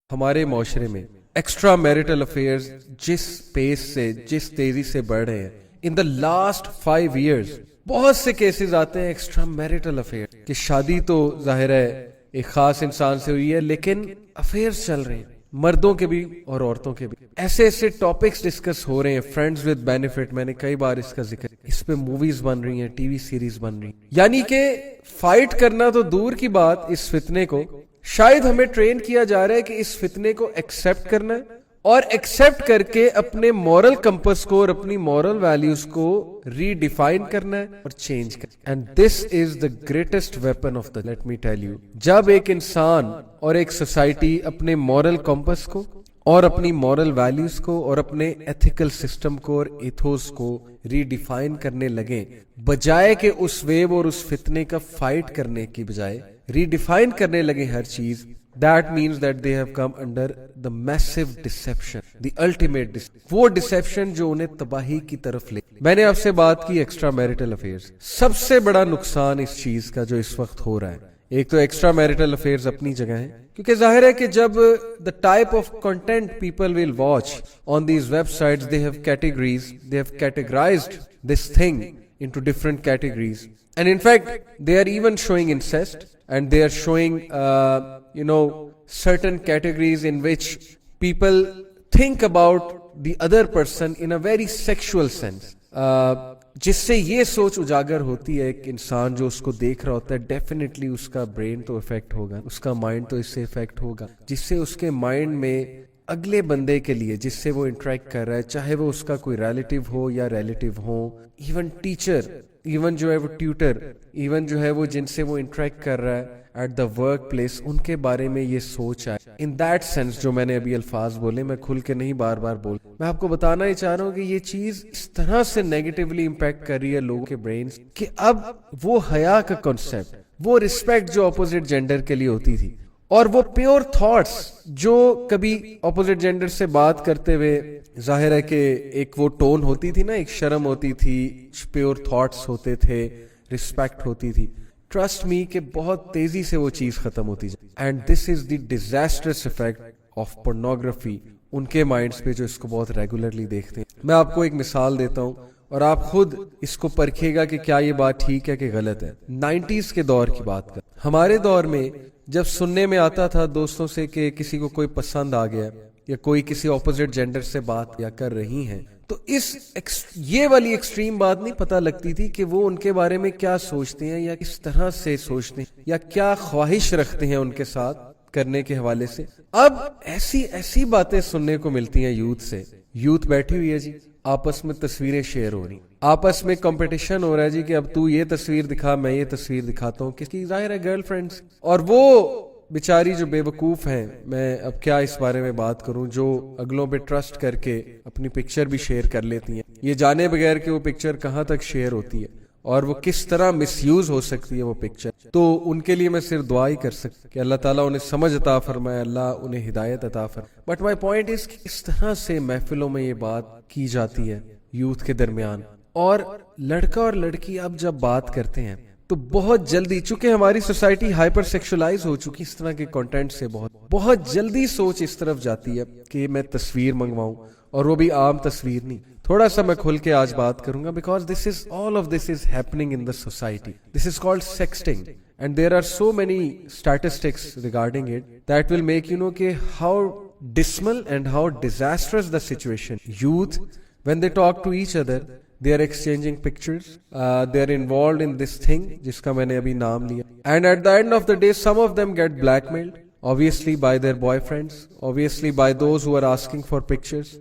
ہمارے معاشرے میں ایکسٹرا میرٹل افیئرز جس پیس سے جس تیزی سے بڑھ رہے ہیں ان دا لاسٹ 5 years بہت سے کیسز آتے ہیں ایکسٹرا میرٹل افیئر کہ شادی تو ظاہر ہے ایک خاص انسان سے ہوئی ہے لیکن افیئرز چل رہے ہیں مردوں کے بھی اور عورتوں کے بھی. ایسے ایسے ٹاپکس ڈسکس ہو رہے ہیں. فرینڈز ود بینیفٹ میں نے کئی بار اس کا ذکر, اس پہ موویز بن رہی ہیں, ٹی وی سیریز بن رہی ہیں. یعنی کہ فائٹ کرنا تو دور کی بات, اس فتنے کو شاید ہمیں ٹرین کیا جا رہا ہے کہ اس فتنے کو ایکسپٹ کرنا ہے اور ایکسپٹ کر کے اپنے مورل کمپس کو اور اپنی مورل ویلیوز کو ری ڈیفائن کرنا ہے اور چینج کرنا. And this is the greatest weapon of the, let me tell you, جب ایک انسان اور ایک سوسائٹی اپنے مورل کمپس کو اور اپنی مورل ویلیوز کو اور اپنے ایتھیکل سسٹم کو اور ایتھوس کو ری ڈیفائن کرنے لگیں, بجائے کہ اس ویو اور اس فتنے کا فائٹ کرنے کی بجائے ری ڈیفائن کرنے لگے ہر چیز, that means that they have come under the massive deception, the ultimate deception, وہ deception جو انہیں تباہی کی طرف لے. میں نے آپ سے بات کی ایکسٹرا میرٹل افیئرز. سب سے بڑا نقصان اس چیز کا جو اس وقت ہو رہا ہے, ایک تو ایکسٹرا میرٹل افیئرز اپنی جگہ ہیں کیونکہ ظاہر ہے کہ جب the type of content people will watch on these websites, they have categories, they have categorized this thing into different categories, and in fact they are even showing incest and they are showing certain categories in which people think about the other person in a very sexual sense, جس سے یہ سوچ اجاگر ہوتی ہے ایک انسان جو اس کو دیکھ رہا ہوتا ہے, ڈیفینیٹلی اس کا برین تو افیکٹ ہوگا, اس کا مائنڈ تو اس سے افیکٹ ہوگا, جس سے اس کے مائنڈ میں اگلے بندے کے لیے جس سے وہ انٹریکٹ کر رہا ہے, چاہے وہ اس کا کوئی ریلیٹیو ہو یا ریلیٹیو ہو, ایون ٹیچر, ایون جو ہے وہ ٹیوٹر, ایون جو ہے وہ جن سے وہ انٹریکٹ کر رہا ہے ایٹ دا ورک پلیس, ان کے بارے میں یہ سوچ آئے. ان دیٹ سینس جو میں نے ابھی الفاظ بولے, میں کھل کے نہیں بار بار بول, میں آپ کو بتانا ہی چاہ رہا ہوں کہ یہ چیز اس طرح سے نیگیٹیولی امپیکٹ کر رہی ہے لوگوں کے برینز کہ اب وہ حیا کا کنسیپٹ, وہ رسپیکٹ جو اپوزٹ جینڈر کے لیے ہوتی تھی, اور وہ پیور تھاٹس جو کبھی اپوزٹ جینڈر سے بات کرتے ہوئے ظاہر ہے کہ ایک وہ ٹون ہوتی تھی نا, ایک شرم ہوتی تھی, پیور تھاٹس ہوتے تھے, رسپیکٹ ہوتی تھی, ٹرسٹ می کہ بہت تیزی سے وہ چیز ختم ہوتی جائے. And this is the disastrous effect of pornography ان کے مائنڈس پہ جو اس کو بہت ریگولرلی دیکھتے ہیں. میں آپ کو ایک مثال دیتا ہوں اور آپ خود اس کو پرکھیے گا کہ کیا یہ بات ٹھیک ہے کہ غلط ہے. 90s کے دور کی بات کر, ہمارے دور میں جب سننے میں آتا تھا دوستوں سے کہ کسی کو کوئی پسند آ گیا یا کوئی کسی اپوزٹ جینڈر سے بات یا کر رہی ہیں, تو یہ والی ایکسٹریم بات نہیں پتہ لگتی تھی کہ وہ ان کے بارے میں کیا سوچتے ہیں یا کس طرح سے سوچتے ہیں یا کیا خواہش رکھتے ہیں ان کے ساتھ کرنے کے حوالے سے. اب ایسی باتیں سننے کو ملتی ہیں یوتھ سے. یوتھ بیٹھی ہوئی ہے جی, آپس میں تصویریں شیئر ہو رہی, آپس میں کمپٹیشن ہو رہا ہے جی کہ اب تو یہ تصویر دکھا, میں یہ تصویر دکھاتا ہوں, کس کی ظاہر ہے گرل فرینڈس, اور وہ بیچاری جو بے وقوف ہیں, میں اب کیا اس بارے میں بات کروں, جو اگلوں پہ ٹرسٹ کر کے اپنی پکچر بھی شیئر کر لیتی ہیں یہ جانے بغیر کہ وہ پکچر کہاں تک شیئر ہوتی ہے اور وہ کس طرح مس یوز ہو سکتی ہے وہ پکچر. تو ان کے لیے میں صرف دعا ہی کر سکتا کہ اللہ تعالیٰ انہیں سمجھ عطا فرمائے, اللہ انہیں ہدایت عطا فرمائے. بٹ مائی پوائنٹ از کہ اس طرح سے محفلوں میں یہ بات کی جاتی ہے یوتھ کے درمیان, اور لڑکا اور لڑکی اب جب بات کرتے ہیں تو بہت جلدی, چونکہ ہماری سوسائٹی ہائپر سیکشولائز ہو چکی اس طرح کے کنٹینٹ سے, بہت جلدی سوچ اس طرف جاتی ہے کہ میں تصویر منگواؤں, اور وہ بھی عام تصویر نہیں. تھوڑا سا میں کھل کے آج بات کروں گا because this is all of this is happening in the society. This is called sexting and there are so many statistics regarding it that will make you know کہ how dismal and how disastrous the situation. Youth when they talk to each other, they are exchanging pictures, they are involved in this thing جس کا میں نے ابھی نام لیا, and at the end of the day some of them get blackmailed, obviously by their boyfriends, obviously by those who are asking for pictures,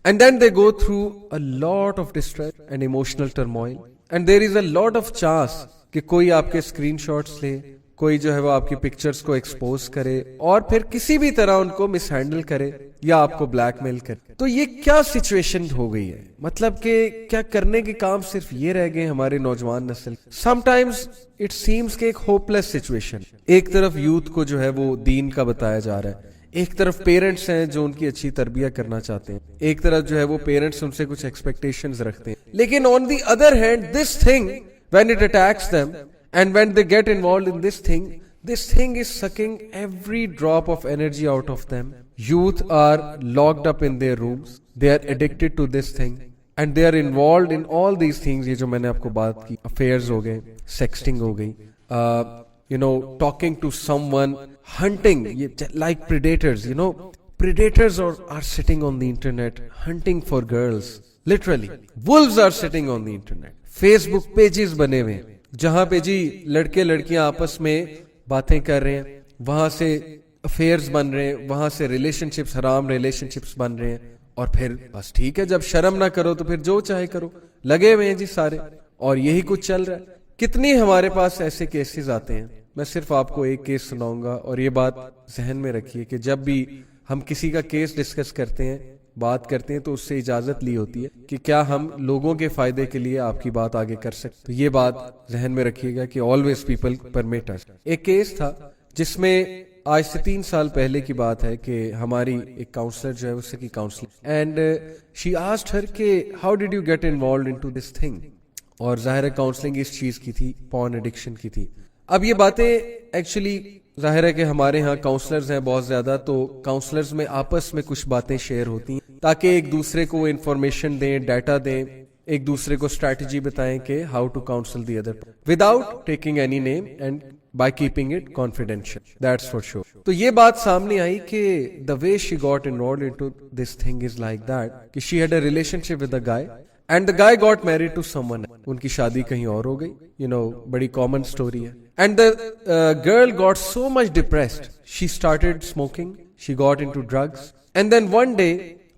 and then they go through a lot of distress and emotional turmoil, and there is a lot of chance کہ کوئی آپ کے screen shots لے, کوئی جو ہے وہ آپ کی پکچرز کو ایکسپوز کرے اور پھر کسی بھی طرح ان کو مس ہینڈل کرے یا آپ کو بلیک میل کرے. تو یہ کیا سچویشن ہو گئی ہے, مطلب کہ کیا کرنے کے کام صرف یہ رہ گئے ہمارے نوجوان نسل. سم ٹائمز اٹ سیمز کہ ایک ہوپ لیس سچویشن. ایک طرف یوتھ کو جو ہے وہ دین کا بتایا جا رہا ہے, ایک طرف پیرنٹس ہیں جو ان کی اچھی تربیت کرنا چاہتے ہیں, ایک طرف جو ہے وہ پیرنٹس ان سے کچھ ایکسپیکٹیشنز رکھتے ہیں, لیکن on the other hand this thing when it attacks them and when they get involved in this thing, This thing is sucking every drop of energy out of them. Youth are locked up in their rooms. They are addicted to this thing. And they are involved in all these things. یہ جو میں نے آپ کو بات کی, affairs ہو گئے, sexting ہو گئی, talking to someone, hunting, like predators, predators are sitting on the internet hunting for girls. Literally, wolves are sitting on the internet. Facebook pages بنے ہوئے جہاں پہ جی لڑکے لڑکیاں آپس میں باتیں کر رہے ہیں, وہاں سے افیئرز بن رہے ہیں, وہاں سے ریلیشن شپس, حرام ریلیشن شپس بن رہے ہیں. اور پھر بس ٹھیک ہے, جب شرم نہ کرو تو پھر جو چاہے کرو, لگے ہوئے ہیں جی سارے, اور یہی کچھ چل رہا ہے. کتنی ہمارے پاس ایسے کیسز آتے ہیں. میں صرف آپ کو ایک کیس سناؤں گا, اور یہ بات ذہن میں رکھیے کہ جب بھی ہم کسی کا کیس ڈسکس کرتے ہیں, بات کرتے ہیں, تو اس سے اجازت لی ہوتی ہے کہ کیا ہم لوگوں کے فائدے کے لیے آپ کی بات آگے کر سکتے. تو یہ بات ذہن میں رکھیے گا کہ آلویز پیپل پرمٹ اس. ایک کیس تھا جس میں آج سے 3 سال پہلے کی بات ہے کہ ہماری ایک کاؤنسلر جو ہے اس سے کی counselling, and she asked her کہ how did you get involved into this thing. اور ظاہر ہے کاؤنسلنگ اس چیز کی تھی, پارن ایڈکشن کی تھی. اب یہ باتیں ایکچولی ظاہر ہے کہ ہمارے ہاں کاؤنسلرز ہیں بہت زیادہ, تو کاؤنسلرز میں آپس میں کچھ باتیں شیئر ہوتی ہیں تاکہ ایک دوسرے کو انفارمیشن دیں, ڈیٹا دیں, ایک دوسرے کو اسٹریٹجی بتائیں کہ how to counsel the other without taking any name and by keeping it confidential. That's for sure. تو یہ بات سامنے آئی کہ the way she got involved into this thing is like that کہ she had a relationship with a guy and the guy got married to someone. ان کی شادی کہیں اور ہو گئی, بڑی common story ہے. And the girl got so much depressed. She started smoking. She got into drugs. And then one day,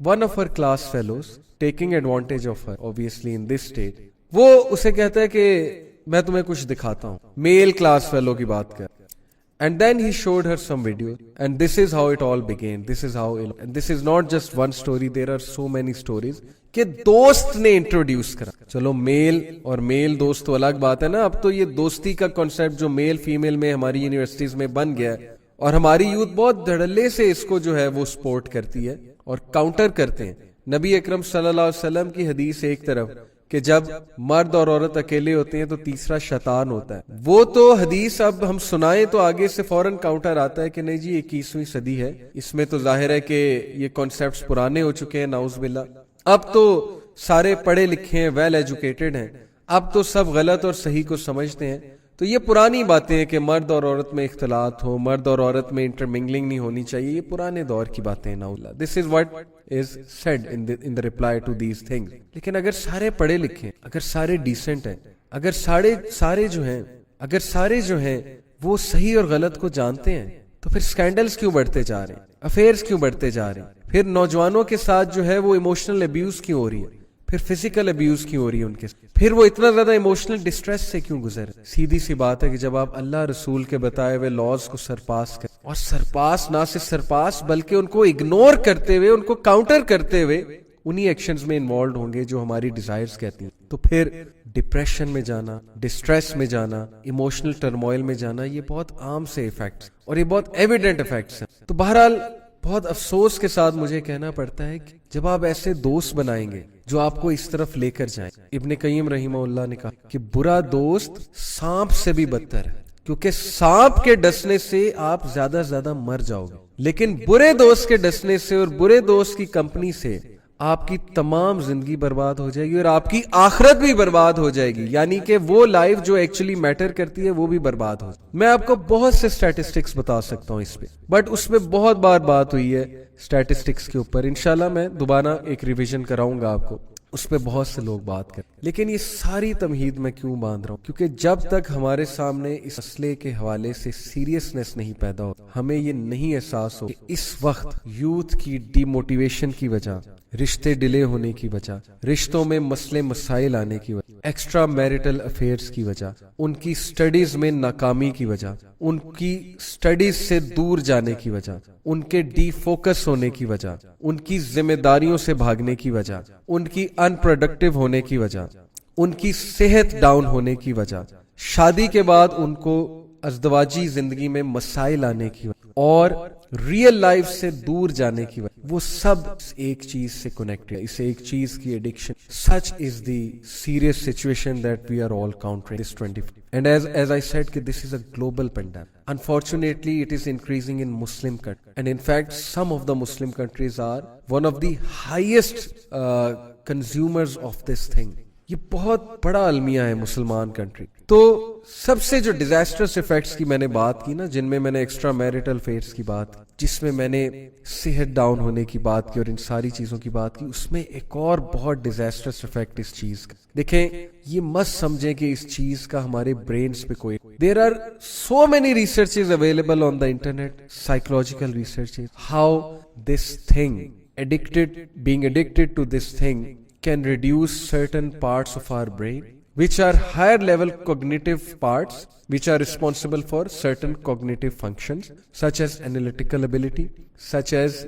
one of her class fellows, taking advantage of her, obviously in this state, وہ اسے کہتا ہے کہ میں تمہیں کچھ دکھاتا ہوں, میل کلاس فیلو کی بات کر. And then he showed her some video and this is how it all began. This is how and this is not just one story, there are so many stories کہ دوست نے introduce کرا. چلو میل اور میل دوست تو الگ بات ہے نا, اب تو یہ دوستی کا کانسیپٹ جو میل فیمیل میں ہماری یونیورسٹیز میں بن گیا ہے, اور ہماری یوتھ بہت دھڑلے سے اس کو جو ہے وہ سپورٹ کرتی ہے اور کاؤنٹر کرتے ہیں. نبی اکرم صلی اللہ علیہ وسلم کی حدیث ایک طرف کہ جب مرد اور عورت اکیلے ہوتے ہیں تو تیسرا شیطان ہوتا ہے, وہ تو حدیث اب ہم سنائیں تو آگے سے فوراً کاؤنٹر آتا ہے کہ نہیں جی 21ویں صدی ہے, اس میں تو ظاہر ہے کہ یہ کانسیپٹس پرانے ہو چکے ہیں, نعوذ باللہ. اب تو سارے پڑھے لکھے ہیں, ویل ایجوکیٹڈ ہیں, اب تو سب غلط اور صحیح کو سمجھتے ہیں. تو یہ پرانی باتیں ہیں کہ مرد اور عورت میں اختلاط ہو, مرد اور عورت میں انٹرمنگلنگ نہیں ہونی چاہیے, یہ پرانے دور کی باتیں ہیں. نعوذ باللہ. This is what is said in the reply to these things. لیکن اگر سارے پڑھے لکھے ہیں, اگر سارے ڈیسنٹ ہیں, اگر سارے جو ہیں وہ صحیح اور غلط کو جانتے ہیں, تو پھر سکینڈلز کیوں بڑھتے جا رہے ہیں, افیئرز کیوں بڑھتے جا رہے ہیں, پھر نوجوانوں کے ساتھ جو ہے وہ ایموشنل ابیوز کیوں ہو رہی ہے, پھر فزیکل ابیوز کیوں ہو رہی ہے ان کے, پھر وہ اتنا زیادہ ایموشنل ڈسٹریس سے کیوں گزر. سیدھی سی بات ہے کہ جب آپ اللہ رسول کے بتائے ہوئے لاز کو سرپاس کریں, اور سرپاس نہ صرف سرپاس بلکہ ان کو اگنور کرتے ہوئے, ان کو کاؤنٹر کرتے ہوئے انہی ایکشنز میں انوالوڈ ہوں گے جو ہماری ڈیزائرز کہتی ہیں, تو پھر ڈپریشن میں جانا, ڈسٹریس میں جانا, ایموشنل ٹرموائل میں جانا, یہ بہت عام سے ایفیکٹس اور یہ بہت ایویڈنٹ ایفیکٹس ہیں. تو بہرحال بہت افسوس کے ساتھ مجھے کہنا پڑتا ہے کہ جب آپ ایسے دوست بنائیں گے جو آپ کو اس طرف لے کر جائیں, ابن قیم رحمہ اللہ نے کہا کہ برا دوست سانپ سے بھی بدتر ہے, کیونکہ سانپ کے ڈسنے سے آپ زیادہ زیادہ مر جاؤ گے, لیکن برے دوست کے ڈسنے سے اور برے دوست کی کمپنی سے آپ کی تمام زندگی برباد ہو جائے گی اور آپ کی آخرت بھی برباد ہو جائے گی, یعنی کہ وہ لائف جو ایکچولی میٹر کرتی ہے وہ بھی برباد ہو. میں آپ کو بہت سے اسٹیٹسٹکس بتا سکتا ہوں اس پہ, بٹ اس میں بہت بار بات ہوئی ہے اسٹیٹسٹکس کے اوپر. انشاءاللہ میں دوبارہ ایک ریویژن کراؤں گا آپ کو, اس پہ بہت سے لوگ بات کریں. لیکن یہ ساری تمہید میں کیوں باندھ رہا ہوں, کیونکہ جب تک ہمارے سامنے اس مسئلے کے حوالے سے سیریسنس نہیں پیدا ہو, ہمیں یہ نہیں احساس ہو کہ اس وقت یوتھ کی ڈی موٹیویشن کی وجہ, رشتے ڈیلے ہونے کی وجہ, رشتوں میں مسئلے مسائل آنے کی وجہ, ایکسٹرا میرٹل افیئرز کی وجہ, ان کی سٹڈیز میں ناکامی کی وجہ, ان کی سٹڈیز سے دور جانے کی وجہ, ان کے ڈی فوکس ہونے کی وجہ, ان کی ذمہ داریوں سے بھاگنے کی وجہ, ان کی ان پروڈکٹیو ہونے کی وجہ, ان کی صحت ڈاؤن ہونے کی وجہ, شادی کے بعد ان کو ازدواجی زندگی میں مسائل آنے کی وجہ, اور ریئل لائف سے دور جانے کی وجہ, وہ سب ایک چیز سے کنیکٹڈ ہے, اس ایک چیز کی addiction. Such is the serious situation that we are all countering this 20. And as I said, this is a global pandemic. Unfortunately, it is increasing in Muslim countries. And in fact, some of the Muslim countries are one of the highest consumers of this thing. یہ بہت بڑا المیہ ہے مسلمان country. تو سب سے جو disastrous effects کی میں نے بات کی نا, جن میں میں نے ایکسٹرا میرٹل افیئرس کی بات, جس میں میں نے صحت ڈاؤن ہونے کی بات کی اور ان ساری چیزوں کی بات کی, اس میں ایک اور بہت ڈیزاسٹرس افیکٹ اس چیز کا. دیکھیں, یہ مت سمجھیں کہ اس چیز کا ہمارے برینز پہ کوئی, there are so many researches available on the internet, psychological researches, how this thing being addicted to this thing can reduce certain parts of our brain which are higher level cognitive parts which are responsible for certain cognitive functions such as analytical ability, such as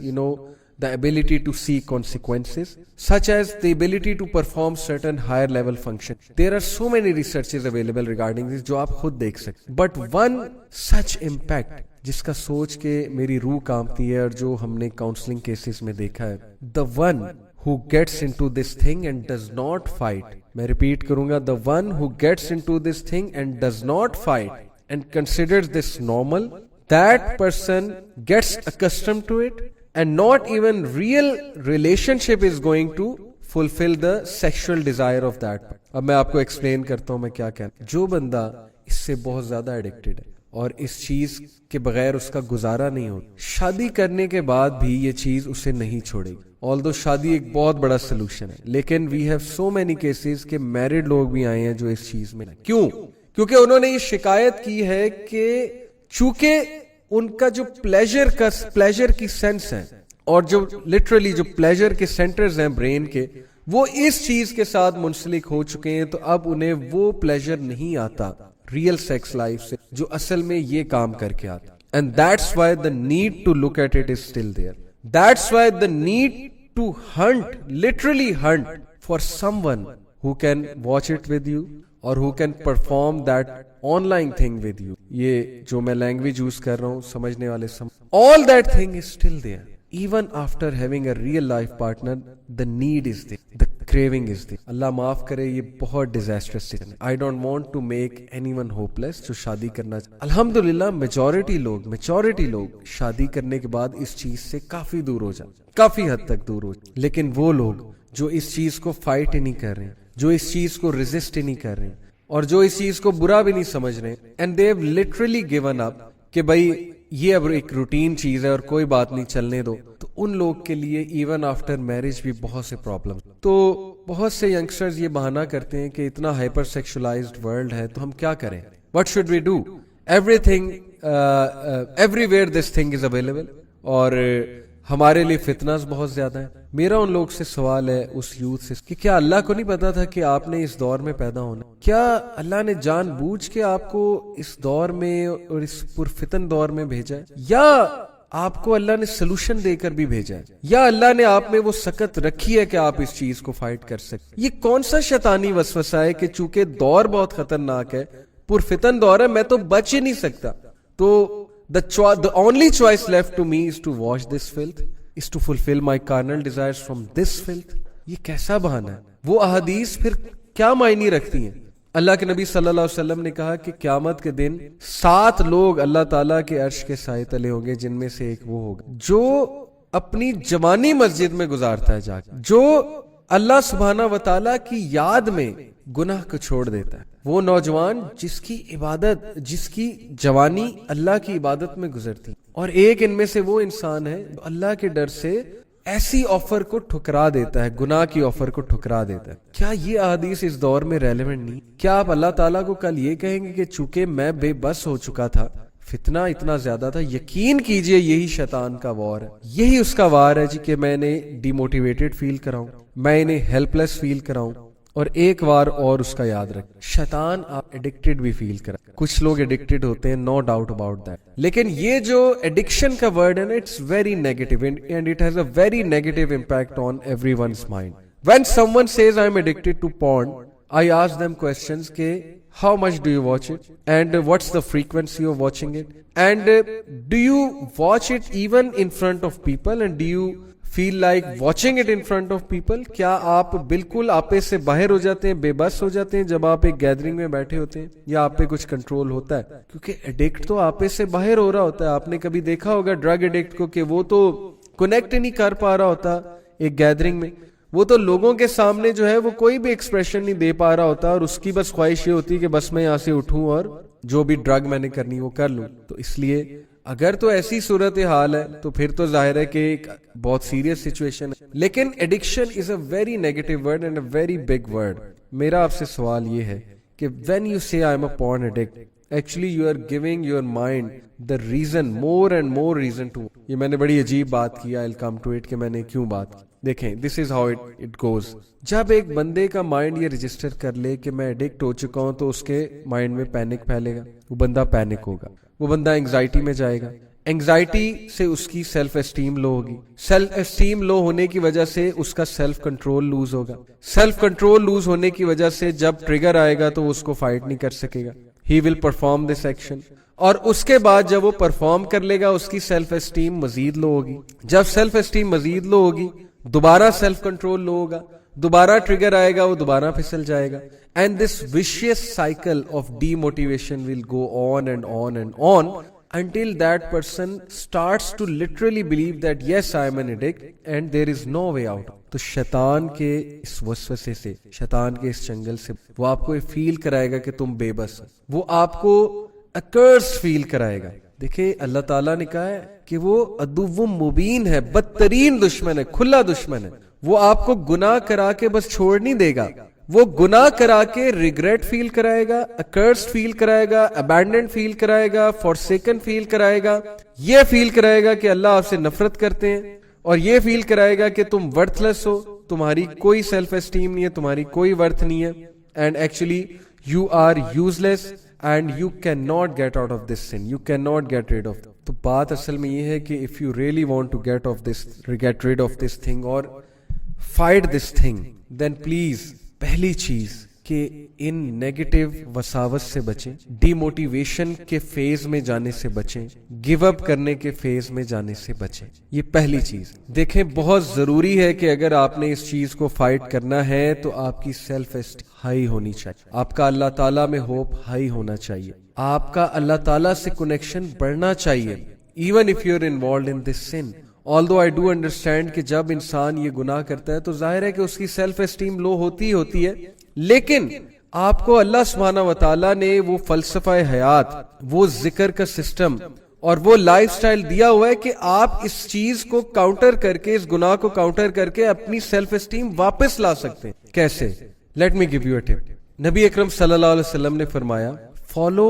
the ability to see consequences, such as the ability to perform certain higher level functions. There are so many researches available regarding this جو آپ خود دیکھ سکتے. But one such impact جس کا سوچ کے میری روح کانپتی ہے اور جو ہم نے کاؤنسلنگ کیسز میں دیکھا ہے, the one who gets into this thing and does not fight, میں ریپیٹ کروں گا, the one who gets into this thing and does not fight and considers this normal, that person gets accustomed to it and not even real relationship is going to fulfill the sexual desire of that. اب میں آپ کو explain کرتا ہوں میں کیا کہتا ہوں. جو بندہ اس سے بہت زیادہ ایڈکٹڈ ہے اور اس چیز کے بغیر اس کا گزارا نہیں ہوتا, شادی کرنے کے بعد بھی یہ چیز اسے نہیں چھوڑے گی. although شادی ایک بہت بڑا سلوشن ہے, لیکن we have so many cases کہ میرڈ لوگ بھی آئے ہیں جو اس چیز میں. کیوں؟ کیونکہ انہوں نے یہ شکایت کی ہے کہ چونکہ ان کا جو پلیجر کی سینس ہے اور جو لٹرلی جو پلیجر کے سینٹرز ہیں برین کے, وہ اس چیز کے ساتھ منسلک ہو چکے ہیں, تو اب انہیں وہ پلیجر نہیں آتا ریئل سیکس لائف سے جو اصل میں یہ کام کر کے آتا. And that's why the need to look at it is still there. That's why the need to hunt, literally hunt for someone who can watch it with you or who can perform that online thing with you. یہ جو میں language use کر رہا ہوں سمجھنے والے all that thing is still there. Even after having a real life partner, the need is there, the craving is there. اللہ معاف کرے, یہ بہت disastrous ہے. I don't want to make anyone hopeless جو شادی کرنا چاہے. الحمدللہ میجورٹی لوگ شادی کرنے کے بعد اس چیز سے کافی دور ہو جاتے, کافی حد تک دور ہو جاتے. لیکن وہ لوگ جو اس چیز کو فائٹ ہی نہیں کر رہے, جو اس چیز کو ریزسٹ ہی نہیں کر رہے اور جو اس چیز کو برا بھی نہیں سمجھ رہے, and they have literally given up کہ بھائی یہ اب ایک روٹین چیز ہے اور کوئی بات نہیں, چلنے دو, تو ان لوگ کے لیے ایون آفٹر میرج بھی بہت سے پرابلم. تو بہت سے ینگسٹرز یہ بہانہ کرتے ہیں کہ اتنا ہائپر سیکشولائزڈ ورلڈ ہے تو ہم کیا کریں, what should we do, everything everywhere this thing is available, اور ہمارے لیے فتناز بہت زیادہ ہیں. میرا ان لوگ سے سوال ہے, اس یوتھ سے, کہ کیا اللہ کو نہیں پتا تھا کہ آپ نے اس دور میں پیدا ہونا؟ کیا اللہ نے جان بوجھ کے آپ کو اس دور میں اور اس پرفتن دور میں بھیجا ہے, یا آپ کو اللہ نے سلوشن دے کر بھی بھیجا ہے, یا اللہ نے آپ میں وہ سکت رکھی ہے کہ آپ اس چیز کو فائٹ کر سکیں؟ یہ کون سا شیطانی وسوسہ ہے کہ چونکہ دور بہت خطرناک ہے, پرفتن دور ہے, میں تو بچ ہی نہیں سکتا, تو the only choice left to me is to watch this filth, is to fulfill my carnal desires from this filth. یہ کیسا بہانہ ہے؟ وہ احادیث پھر کیا معنی رکھتی ہیں؟ اللہ کے نبی صلی اللہ علیہ وسلم نے کہا کہ قیامت کے دن 7 لوگ اللہ تعالیٰ کے عرش کے سائے تلے ہوں گے, جن میں سے ایک وہ ہوگا جو اپنی جوانی مسجد میں گزارتا ہے جا کے, جو اللہ سبحانہ و تعالیٰ کی یاد میں گناہ کو چھوڑ دیتا ہے. وہ نوجوان جس کی عبادت, جس کی جوانی اللہ کی عبادت میں گزرتی, اور ایک ان میں سے وہ انسان ہے جو اللہ کے ڈر سے ایسی آفر کو ٹھکرا دیتا ہے, گناہ کی آفر کو ٹھکرا دیتا ہے. کیا یہ احادیث اس دور میں ریلیونٹ نہیں؟ کیا آپ اللہ تعالیٰ کو کل یہ کہیں گے کہ چونکہ میں بے بس ہو چکا تھا, فتنہ اتنا زیادہ تھا, یقین کیجئے یہی شیطان کا وار ہے, یہی اس کا وار ہے جی کہ میں نے ڈی موٹیویٹڈ فیل کراؤں, میں انہیں ہیلپ لیس فیل کراؤں, اور ایک بار اور اس کا یاد رکھ, شیطان آپ ایڈکٹڈ بھی فیل کریں. کچھ لوگ ایڈکٹڈ ہوتے ہیں, نو ڈاؤٹ اباؤٹ دیٹ, لیکن یہ جو ایڈکشن کا ورڈ ہے نا, it's very negative and it has a very negative impact on everyone's mind. When someone says I am addicted to porn, I ask them questions کہ how much do you watch it, and what's the frequency of watching it, and do you watch it even in front of people, and do you feel like watching it in front of people? کیا آپ بالکل آپے سے باہر ہو جاتے ہیں, بے بس ہو جاتے ہیں جب آپ ایک گیدرنگ میں بیٹھے ہوتے ہیں, یا آپ پہ کچھ کنٹرول ہوتا ہے؟ کیونکہ ایڈکٹ تو آپے سے باہر ہو رہا ہوتا ہے. آپ نے کبھی دیکھا ہوگا ڈرگ ایڈکٹ کو کہ وہ تو کنیکٹ نہیں کر پا رہا ہوتا ایک گیدرنگ میں, وہ تو لوگوں کے سامنے جو ہے وہ کوئی بھی ایکسپریشن نہیں دے پا رہا ہوتا, اور اس کی بس خواہش یہ ہوتی ہے کہ بس میں یہاں سے اٹھوں اور جو بھی ڈرگ میں نے کرنی وہ کر لوں. تو اس لیے اگر تو ایسی صورتحال ہے تو پھر تو ظاہر ہے کہ ایک بہت سیریس سچویشن ہے. لیکن addiction is a very negative word and a very big word. میرا آپ سے سوال یہ ہے کہ when you say I am a porn addict, actually you are giving your mind the reason, more and more reason to. یہ میں نے بڑی عجیب بات کی, آئی ول کم ٹو اٹ کہ میں نے کیوں بات کی. دیکھیں, دس از ہاؤ اٹ گوز. جب ایک بندے کا مائنڈ یہ رجسٹر کر لے کہ میں ایڈکٹ ہو چکا ہوں, تو اس کے مائنڈ میں پینک پھیلے گا, وہ بندہ پینک ہوگا, وہ بندہ انگزائٹی میں جائے گا. انگزائٹی سے اس کی سیلف اسٹیم لو ہوگی, سیلف اسٹیم لو ہونے کی وجہ سے اس کا سیلف کنٹرول لوز ہوگا, سیلف کنٹرول لوز ہونے کی وجہ سے جب ٹریگر آئے گا تو وہ اس کو فائٹ نہیں کر سکے گا. ہی ول پرفارم دس ایکشن, اور اس کے بعد جب وہ پرفارم کر لے گا اس کی سیلف اسٹیم مزید لو ہوگی. جب سیلف اسٹیم مزید لو ہوگی, دوبارہ سیلف کنٹرول لو ہوگا, دوبارہ ٹریگر آئے گا, وہ دوبارہ پھسل جائے گا. And this vicious cycle of demotivation will go on and on and on until that person starts to literally believe that yes I am an addict and there is no way out. تو شیطان کے اس وسوسے سے, شیطان کے اس چنگل سے وہ آپ کو فیل کرائے گا کہ تم بے بس, وہ آپ کو اکرس فیل کرائے گا. دیکھیں, اللہ تعالیٰ نے کہا ہے کہ وہ عدو مبین ہے, بدترین دشمن ہے, کھلا دشمن ہے. وہ آپ کو گناہ کرا کے بس چھوڑ نہیں دے گا, وہ گناہ کرا کے ریگریٹ فیل کرائے گا, اکرس فیل کرائے گا, ابینڈنڈ فیل کرائے گا, فورسیکن فیل کرائے گا, یہ فیل کرائے گا کہ اللہ آپ سے نفرت کرتے ہیں, اور یہ فیل کرائے گا کہ تم ورتھ لیس ہو, تمہاری کوئی سیلف اسٹیم نہیں ہے, تمہاری کوئی ورتھ نہیں ہے, and actually you are useless and you can not get out of this sin, you can not get rid of. تو بات اصل میں یہ ہے کہ if you really want to get rid of this thing اور fight this thing, then please پہلی چیز کہ ان نیگیٹو وساوس سے بچیں, ڈی موٹیویشن کے فیز میں جانے سے بچیں, گیو اپ کرنے کے فیز میں جانے سے بچیں. یہ پہلی چیز. دیکھیں, بہت ضروری ہے کہ اگر آپ نے اس چیز کو فائٹ کرنا ہے تو آپ کی سیلف اسٹیم ہائی ہونی چاہیے, آپ کا اللہ تعالیٰ میں ہوپ ہائی ہونا چاہیے, آپ کا اللہ تعالیٰ سے کنیکشن بڑھنا چاہیے, even if you are involved in this sin. although I do understand کہ جب انسان یہ گناہ کرتا ہے تو ظاہر ہے کہ اس کی سیلف اسٹیم لو ہوتی ہے, لیکن آپ کو اللہ سبحانہ و تعالیٰ نے وہ فلسفہ حیات, وہ ذکر کا سسٹم اور وہ لائف سٹائل دیا ہوا ہے کہ آپ اس چیز کو کاؤنٹر کر کے, اس گناہ کو کاؤنٹر کر کے اپنی سیلف اسٹیم واپس لا سکتے ہیں. کیسے؟ Let me give you a tip. نبی اکرم صلی اللہ علیہ وسلم نے فرمایا, follow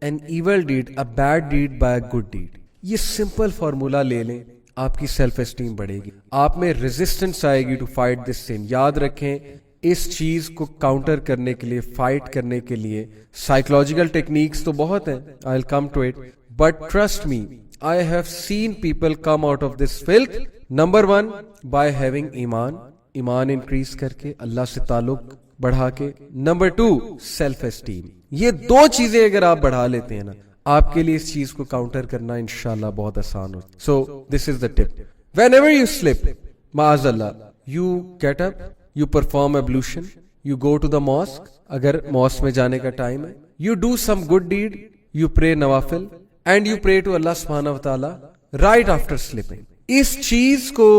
an evil deed, a bad deed by a good deed. یہ سمپل فارمولا لے لیں, آپ کی سیلف اسٹیم بڑھے گی, آپ میں ریزسٹنس آئے گی ٹو فائٹ دس سن. یاد رکھیں, اس چیز کو کاؤنٹر کرنے کے لیے, فائٹ کرنے کے لیے سائیکولوجیکل ٹیکنیکس تو بہت ہیں, I will come to it, but trust me I have seen people come out of this filth. Number 1 by having ایمان انکریز کر کے, اللہ سے تعلق بڑھا کے. Number 2 self esteem. یہ دو چیزیں اگر آپ بڑھا لیتے ہیں نا, آپ کے لیے اس چیز کو کاؤنٹر کرنا انشاءاللہ بہت آسان ہو. So this is the tip. Whenever you slip, معاذ اللہ, you get up, you perform ablution, you go to the mosque, اگر ماسک میں جانے کا ٹائم ہے, you do some good deed, you pray نوافل, اینڈ یو پرے ٹو اللہ سبحانہ و تعالی رائٹ آفٹر سلپنگ. اس چیز کو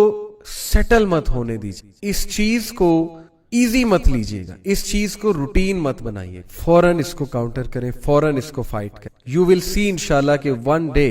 سیٹل مت ہونے دیجیے, اس چیز کو ایزی مت لیجیے گا, اس چیز کو روٹین مت بنائیے, فوراً اس کو کاؤنٹر کریں, فوراً اس کو فائٹ کریں. یو ول سی انشاءاللہ کہ one day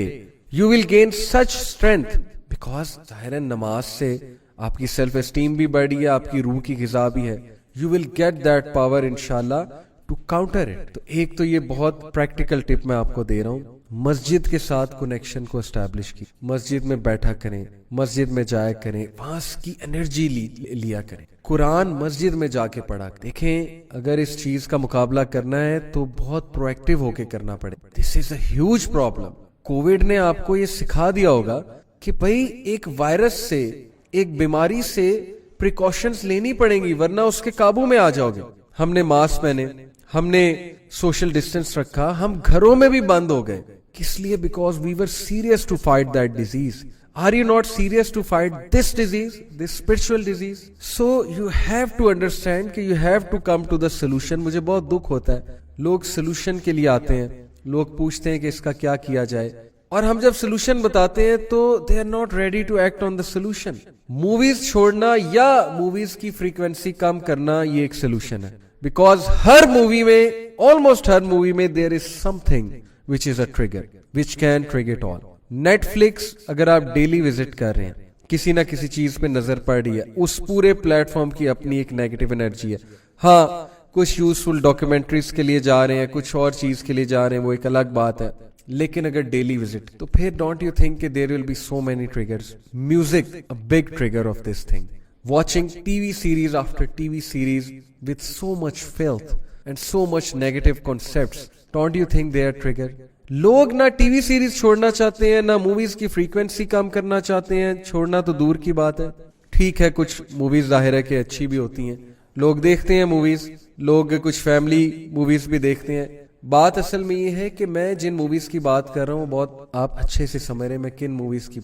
you will gain such strength, because ظاہر ہے نماز سے آپ کی سیلف اسٹیم بھی بڑھی ہے, آپ کی روح کی غذا بھی ہے. You will get that power انشاءاللہ ٹو کاؤنٹر اٹ. تو ایک تو یہ بہت پریکٹیکل ٹپ میں آپ کو دے رہا ہوں, مسجد کے ساتھ کنیکشن کو اسٹیبلش کی, مسجد میں بیٹھا کریں, مسجد میں جایا کریں, وہاں کی انرجی لیا کریں, قرآن مسجد میں جا کے پڑھا. دیکھیں, اگر اس چیز کا مقابلہ کرنا ہے تو بہت پرو ایکٹیو ہو کے کرنا پڑے. دس از اے ہیوج پرابلم. کووڈ نے آپ کو یہ سکھا دیا ہوگا کہ بھائی ایک وائرس سے, ایک بیماری سے پریکاشنز لینی پڑیں گی, ورنہ اس کے قابو میں آ جاؤ گے. ہم نے ماسک پہنے, ہم نے سوشل ڈسٹینس رکھا, ہم گھروں میں بھی بند ہو گئے. کس لیے؟ Because we were serious to fight that disease. Are you not serious to fight this disease, this spiritual disease? So you have to understand کہ you have to come to the solution. مجھے بہت دکھ ہوتا ہے, لوگ solution کے لیے آتے ہیں, لوگ پوچھتے ہیں کہ اس کا کیا کیا جائے, اور ہم جب سلوشن بتاتے ہیں تو they are not ready to act on the solution. Movies چھوڑنا یا موویز کی فریکوینسی کم کرنا یہ ایک سلوشن ہے, بیکاز ہر مووی میں, almost ہر مووی میں there is something which is a trigger, which can trigger it all. Netflix اگر آپ ڈیلی وزٹ کر رہے ہیں, کسی نہ کسی چیز پہ نظر پڑ رہی ہے, اس پورے پلیٹ فارم کی اپنی ایک نیگیٹو انرجی ہے. ہاں کچھ یوزفل ڈاکیومنٹریز کے لیے جا رہے ہیں, کچھ اور چیز کے لیے جا رہے ہیں, وہ ایک الگ بات ہے, لیکن اگر ڈیلی وزٹ تو پھر ڈونٹ یو تھنک کہ there will be so many triggers. Music a big trigger of this thing. Watching TV series after TV series with so much filth and so much negative concepts, don't you think they are trigger? لوگ نہ T V series چھوڑنا چاہتے ہیں, نہ movies کی frequency کم کرنا چاہتے ہیں, چھوڑنا تو دور کی بات ہے. ٹھیک ہے کچھ موویز ظاہر ہے کہ اچھی بھی ہوتی ہیں, لوگ دیکھتے ہیں موویز, لوگ کچھ فیملی موویز بھی دیکھتے ہیں. بات اصل میں یہ ہے کہ میں جن موویز کی بات کر رہا ہوں بہت آپ اچھے سے سمجھ رہے ہیں میں کن موویز کی,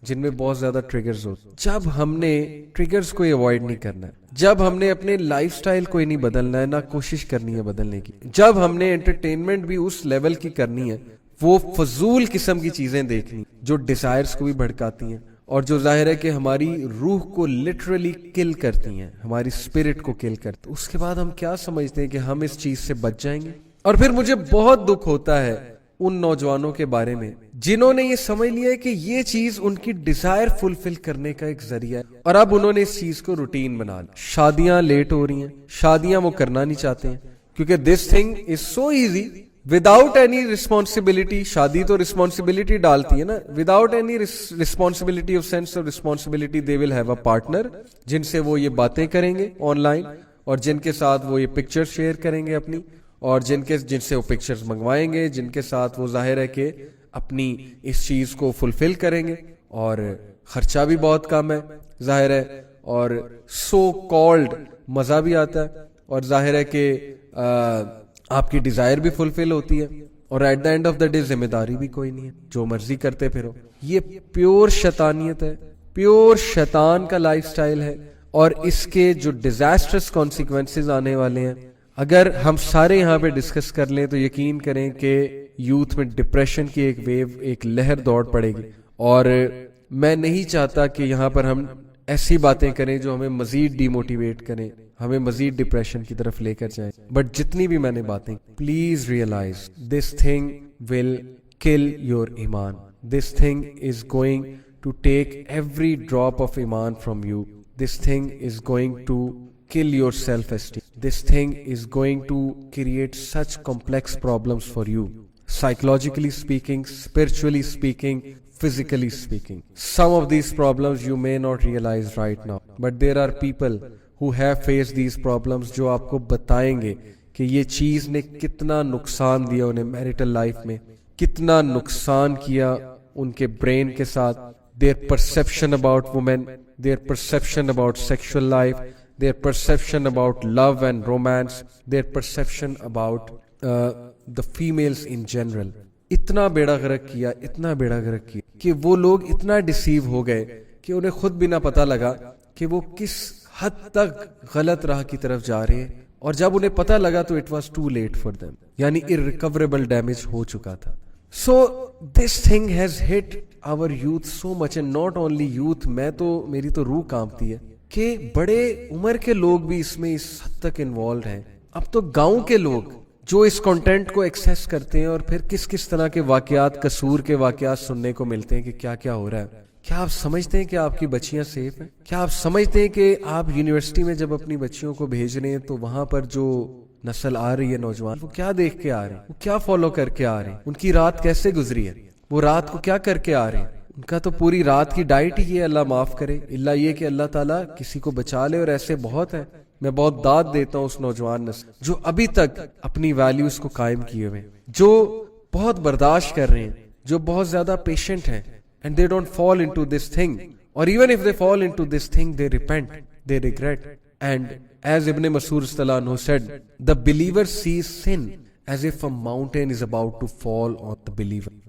جن میں بہت زیادہ ٹریگرز ہوتے. جب ہم نے ٹریگرز کو اوائڈ نہیں کرنا ہے, جب ہم نے اپنے لائف سٹائل کو ہی نہیں بدلنا ہے, نہ کوشش کرنی ہے بدلنے کی, جب ہم نے انٹرٹینمنٹ بھی اس لیول کی کرنی ہے, وہ فضول قسم کی چیزیں دیکھنی جو ڈیزائرز کو بھی بھڑکاتی ہیں اور جو ظاہر ہے کہ ہماری روح کو لٹرلی کل کرتی ہیں, ہماری اسپرٹ کو کل کرتی, اس کے بعد ہم کیا سمجھتے ہیں کہ ہم اس چیز سے بچ جائیں گے. اور پھر مجھے بہت دکھ ہوتا ہے ان نوجوانوں کے بارے میں جنہوں نے یہ سمجھ لیا ہے کہ یہ چیز ان کی ڈیزائر فلفل کرنے کا ایک ذریعہ ہے, اور اب انہوں نے اس چیز کو روٹین بنا لیا. شادیاں لیٹ ہو رہی ہیں, شادیاں وہ کرنا نہیں چاہتے ہیں کیونکہ دس تھنگ از so easy without any responsibility. شادی تو ریسپانسبلٹی ڈالتی ہے نا, without any responsibility of sense of responsibility they will have a partner جن سے وہ یہ باتیں کریں گے آن لائن, اور جن کے ساتھ وہ یہ پکچر شیئر کریں گے اپنی, اور جن سے وہ پکچرز منگوائیں گے, جن کے ساتھ وہ ظاہر ہے کہ اپنی اس چیز کو فلفل کریں گے, اور خرچہ بھی بہت کم ہے ظاہر ہے, اور سو کالڈ مزہ بھی آتا ہے, اور ظاہر ہے کہ آپ کی ڈیزائر بھی فلفل ہوتی ہے, اور at the end of the day ذمہ داری بھی کوئی نہیں ہے, جو مرضی کرتے پھرو. یہ پیور شیطانیت ہے, پیور شیطان کا لائف سٹائل ہے, اور اس کے جو ڈیزاسٹرس کانسیکوینسز آنے والے ہیں اگر ہم سارے یہاں پہ ڈسکس کر لیں تو یقین کریں کہ یوتھ میں ڈپریشن کی ایک ویو, ایک لہر دوڑ پڑے گی. اور میں نہیں چاہتا کہ یہاں پر ہم ایسی باتیں کریں جو ہمیں مزید ڈی موٹیویٹ کریں, ہمیں مزید ڈپریشن کی طرف لے کر جائیں. بٹ جتنی بھی میں نے باتیں, please realise this thing will kill your ایمان. This thing is going to take every drop of ایمان from you. This thing is going to kill your self-esteem. This thing is going to create such complex problems for you, psychologically speaking, spiritually speaking, physically speaking. Some of these problems you may not realize right now, but there are people who have faced these problems جو آپ کو بتائیں گے کہ یہ چیز نے کتنا نقصان دیا انہیں میریٹل لائف میں, کتنا نقصان کیا ان کے برین کے ساتھ, their perception about women, their perception about sexual life, their perception about love and romance, their perception about the females in general. اتنا بیڑا غرق کیا, اتنا بیڑا غرق کیا کہ وہ لوگ اتنا ڈیسیو ہو گئے کہ انہیں خود بھی نہ پتہ لگا کہ وہ کس حد تک غلط راہ کی طرف جا رہے ہیں, اور جب انہیں پتہ لگا تو it was too late for them, یعنی irrecoverable damage ہو چکا تھا. So this thing has hit our youth so much, and not only youth, میری تو روح کانپتی ہے کہ بڑے عمر کے لوگ بھی اس میں اس حد تک انوالوڈ ہیں. اب تو گاؤں کے لوگ جو اس کنٹینٹ کو ایکسیس کرتے ہیں اور پھر کس کس طرح کے واقعات, قصور کے واقعات سننے کو ملتے ہیں کہ کیا کیا ہو رہا ہے. کیا آپ سمجھتے ہیں کہ آپ کی بچیاں سیف ہیں؟ کیا آپ سمجھتے ہیں کہ آپ یونیورسٹی میں جب اپنی بچیوں کو بھیج رہے ہیں تو وہاں پر جو نسل آ رہی ہے نوجوان, وہ کیا دیکھ کے آ رہے ہیں, وہ کیا فالو کر کے آ رہے ہیں, ان کی رات کیسے گزری ہے, وہ رات کو کیا کر کے آ رہے ہیں؟ ان کا تو پوری رات کی ڈائٹ ہی ہے, اللہ معاف کرے, اللہ یہ کہ اللہ تعالیٰ کسی کو بچا لے. اور ایسے بہت ہیں, میں بہت داد دیتا ہوں اس نوجوان نسل جو ابھی تک اپنی ویلیوز کو قائم کیے ہوئے, جو بہت برداشت کر رہے ہیں, جو بہت زیادہ پیشنٹ ہیں, and they don't fall into this thing, or even if they fall into this thing they repent, they regret, And as Ibn Mas'ud radhiyallahu anhu said, the believer sees sin as if a mountain is about to fall on the believer.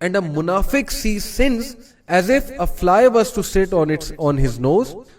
And a munafiq sees sins as if a fly was to sit on his nose,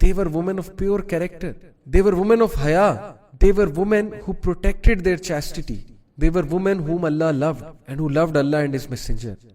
they were women of pure character, they were women of haya, they were women who protected their chastity, they were women whom Allah loved and who loved Allah and his messenger.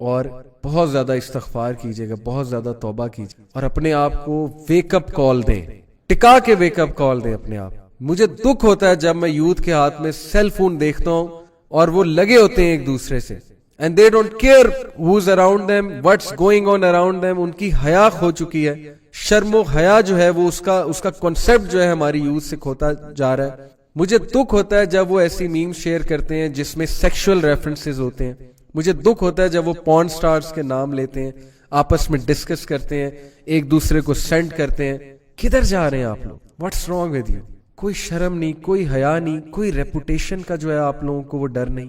اور بہت زیادہ استغفار کیجیے گا, بہت زیادہ توبہ کیجیے, اور اپنے آپ کو ویک اپ کال دیں, ٹکا کے ویک اپ کال دیں اپنے آپ. مجھے دکھ ہوتا ہے جب میں یوتھ کے ہاتھ میں سیل فون دیکھتا ہوں اور وہ لگے ہوتے ہیں ایک دوسرے سے, and they don't care who's around them, what's going on around them. ان کی حیا کھو چکی ہے, شرم و حیا جو ہے وہ اس کا کنسپٹ جو ہے ہماری یوتھ سے کھوتا جا رہا ہے. مجھے دکھ ہوتا ہے جب وہ ایسی میم شیئر کرتے ہیں جس میں سیکشول ریفرنسز ہوتے ہیں. مجھے دکھ ہوتا ہے جب وہ پورن سٹارز کے نام لیتے ہیں, آپس میں ڈسکس کرتے ہیں, ایک دوسرے کو سینڈ کرتے ہیں. کدھر جا رہے ہیں آپ لوگ؟ What's wrong with you? کوئی شرم نہیں, کوئی حیا نہیں, کوئی ریپوٹیشن کا جو ہے آپ لوگوں کو وہ ڈر نہیں.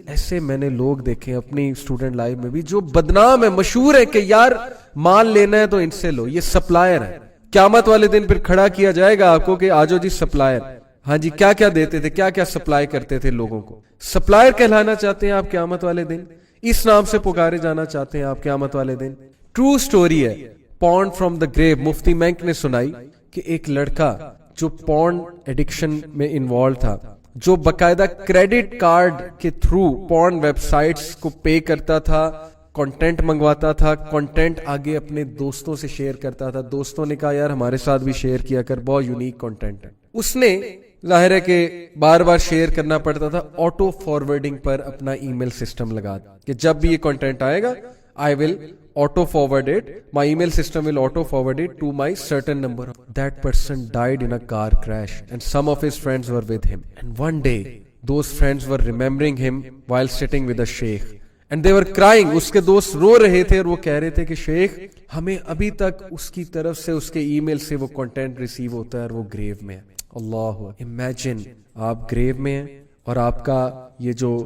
ایسے میں نے لوگ دیکھے اپنی اسٹوڈنٹ لائف میں بھی جو بدنام ہے, مشہور ہے کہ یار مال لینا ہے تو ان سے لو, یہ سپلائر ہے. قیامت والے دن پھر کھڑا کیا جائے گا آپ کو کہ آجو جی سپلائر. ہاں جی, کیا کیا دیتے تھے, کیا کیا سپلائی کرتے تھے لوگوں کو. سپلائر کہلانا چاہتے ہیں آپ قیامت والے دن؟ اس نام سے پکارے جانا چاہتے ہیں آپ قیامت والے دن؟ ٹرو سٹوری ہے, پورن فرام دا گریو. مفتی مینک نے سنائی کہ ایک لڑکا جو پورن ایڈکشن میں انوالو تھا, جو باقاعدہ کریڈٹ کارڈ کے تھرو پورن ویب سائٹس کو پے کرتا تھا, کنٹینٹ منگواتا تھا, کنٹینٹ آگے اپنے دوستوں سے شیئر کرتا تھا. دوستوں نے کہا یار ہمارے ساتھ بھی شیئر کیا کر, بہت یونیک کنٹینٹ ہے. اس نے ظاہر ہے کہ بار بار شیئر کرنا پڑتا تھا, آٹو فارورڈنگ پر اپنا ای میل سسٹم لگا کہ جب بھی یہ کنٹینٹ آئے گا I will auto forward it, my email system will auto forward it to my certain number. That person died in a car crash and some of his friends were with him, and one day those friends were remembering him while sitting with a sheikh and they were crying. اس کے دوست رو رہے تھے اور وہ کہہ رہے تھے کہ شیخ ہمیں ابھی تک اس کی طرف سے اس کے ای میل سے وہ کنٹینٹ ریسیو ہوتا ہے اور وہ گریو میں ہے. اللہ, امیجن آپ گریو میں ہیں اور آپ کا یہ جو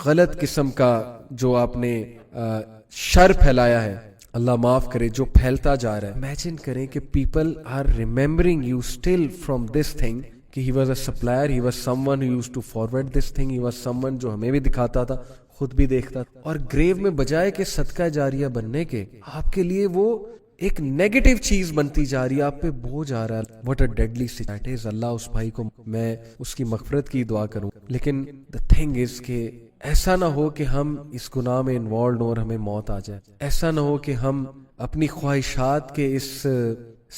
غلط قسم کا جو آپ نے شر پھیلایا ہے, اللہ معاف کرے, جو پھیلتا جا رہا ہے. امیجن کریں کہ people are remembering you still from this thing کہ he was a supplier, he was someone who used to forward this thing, he was someone جو ہمیں بھی دکھاتا تھا, خود بھی دیکھتا تھا. اور گریو میں بجائے کہ صدقہ جاریہ بننے کے آپ کے لیے وہ ایک نیگیٹو چیز بنتی جا رہی ہے, آپ پہ بوجھ آ رہا ہے. What a deadly situation. اللہ اس بھائی کو, میں اس کی مغفرت کی دعا کروں, لیکن the thing is کہ ایسا نہ ہو کہ ہم اس گناہ میں انوالوڈ ہوں اور ہمیں موت آ جائے. ایسا نہ ہو کہ ہم اپنی خواہشات کے اس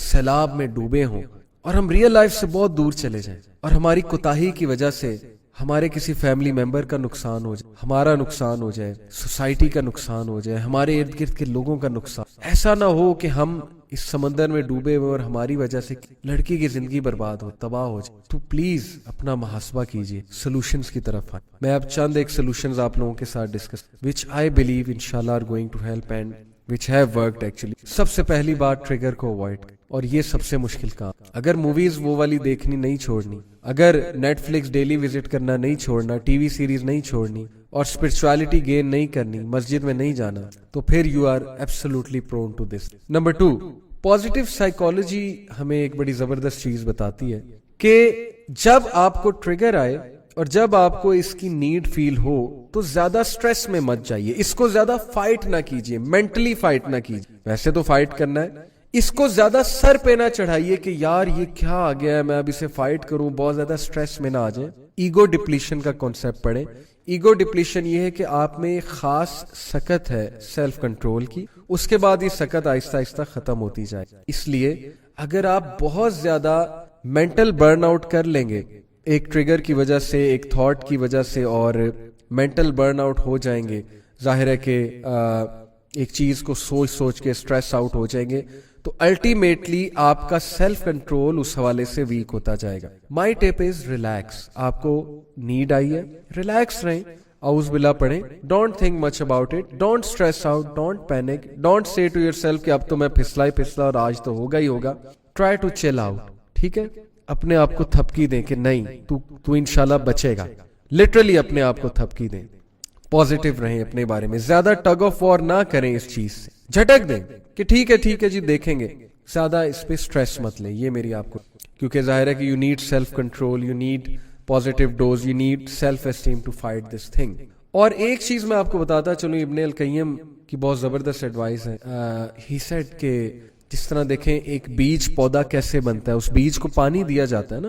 سیلاب میں ڈوبے ہوں اور ہم ریئل لائف سے بہت دور چلے جائیں, اور ہماری کوتاہی کی وجہ سے ہمارے کسی فیملی ممبر کا نقصان ہو جائے, ہمارا نقصان ہو جائے, سوسائٹی کا نقصان ہو جائے, ہمارے ارد گرد کے لوگوں کا نقصان. ایسا نہ ہو کہ ہم اس سمندر میں ڈوبے ہوئے اور ہماری وجہ سے لڑکی کی زندگی برباد ہو, تباہ ہو جائے. تو پلیز اپنا محاسبہ کیجیے, سولوشنز کی طرف آئیں. میں اب چند ایک سولوشنز آپ لوگوں کے ساتھ discuss which I believe inshallah are going to help and which have worked actually. سب سے پہلی بات, ٹریگر کو اوائڈ, اور یہ سب سے مشکل کام. اگر موویز وہ والی دیکھنی نہیں چھوڑنی, اگر نیٹ فلکس ڈیلی وزٹ کرنا نہیں چھوڑنا, ٹی وی سیریز نہیں چھوڑنی, اور اسپرچوالٹی گین نہیں کرنی, مسجد میں نہیں جانا, تو پھر you are absolutely prone to this. Number 2, positive psychology ہمیں ایک بڑی زبردست چیز بتاتی ہے کہ جب آپ کو ٹریگر آئے اور جب آپ کو اس کی نیڈ فیل ہو تو زیادہ سٹریس میں مت جائیے, اس کو زیادہ فائٹ نہ کیجیے, مینٹلی فائٹ نہ کیجیے. ویسے تو فائٹ کرنا ہے, اس کو زیادہ سر پہ نہ چڑھائیے کہ یار یہ کیا آ گیا ہے, میں اب اسے فائٹ کروں, بہت زیادہ سٹریس میں نہ آ جائیں. ایگو ڈپلیشن کا کانسیپٹ پڑھیں. ایگو ڈپلیشن یہ ہے کہ آپ میں ایک خاص سکت ہے سیلف کنٹرول کی, اس کے بعد یہ سکت آہستہ آہستہ ختم ہوتی جائے. اس لیے اگر آپ بہت زیادہ مینٹل برن آؤٹ کر لیں گے ایک ٹریگر کی وجہ سے, ایک تھاٹ کی وجہ سے, اور مینٹل برن آؤٹ ہو جائیں گے, ظاہر ہے کہ ایک چیز کو سوچ سوچ کے اسٹریس آؤٹ ہو جائیں گے, تو الٹیمیٹلی آپ کا سیلف کنٹرول اس حوالے سے ویک ہوتا جائے گا. مائی ٹپ از ریلیکس. آپ کو نیڈ آئی ہے, ریلیکس رہیں, اعوذ باللہ پڑھیں, don't think much about it, don't stress out, don't panic, don't say to yourself کہ اب تو میں پھسلا ہی پھسلا اور آج تو ہوگا ہی ہوگا. ٹرائی ٹو چل آؤٹ. ٹھیک ہے, اپنے آپ کو تھپکی دیں کہ نہیں تو انشاءاللہ بچے گا. لٹرلی اپنے آپ کو تھپکی دیں, پازیٹیو رہیں اپنے بارے میں, زیادہ ٹگ آف وار نہ کریں اس چیز سے, جھٹک دیں کہ ٹھیک ہے جی دیکھیں گے, زیادہ اس پہ سٹریس مت لیں. یہ میری آپ کو, کیونکہ ظاہر ہے کہ you need self control, you need positive dose, you need self esteem to fight this thing. اور ایک چیز میں آپ کو بتاتا چلوں, ابن القیم کی بہت زبردست ایڈوائس ہے. ہی سیڈ کہ جس طرح دیکھیں ایک بیج پودا کیسے بنتا ہے, اس بیج کو پانی دیا جاتا ہے نا,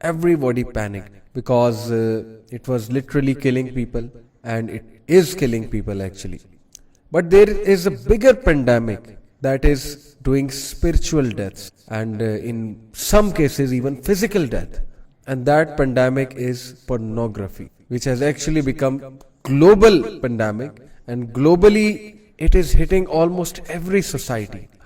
everybody panicked because it was literally killing people, and it is killing people actually. But there is a bigger pandemic that is doing spiritual deaths, and in some cases even physical death. And that pandemic is pornography, which has actually become global pandemic, and globally it is hitting almost every society.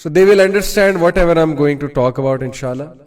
so they will understand whatever I'm going to talk about inshallah,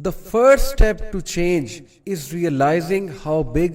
the first step to change is realizing how big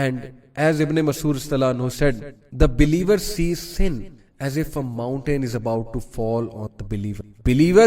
And as Ibn Mas'ud radhiyallahu anhu said, the believer sees sin as if a mountain is about to fall on the believer. Believer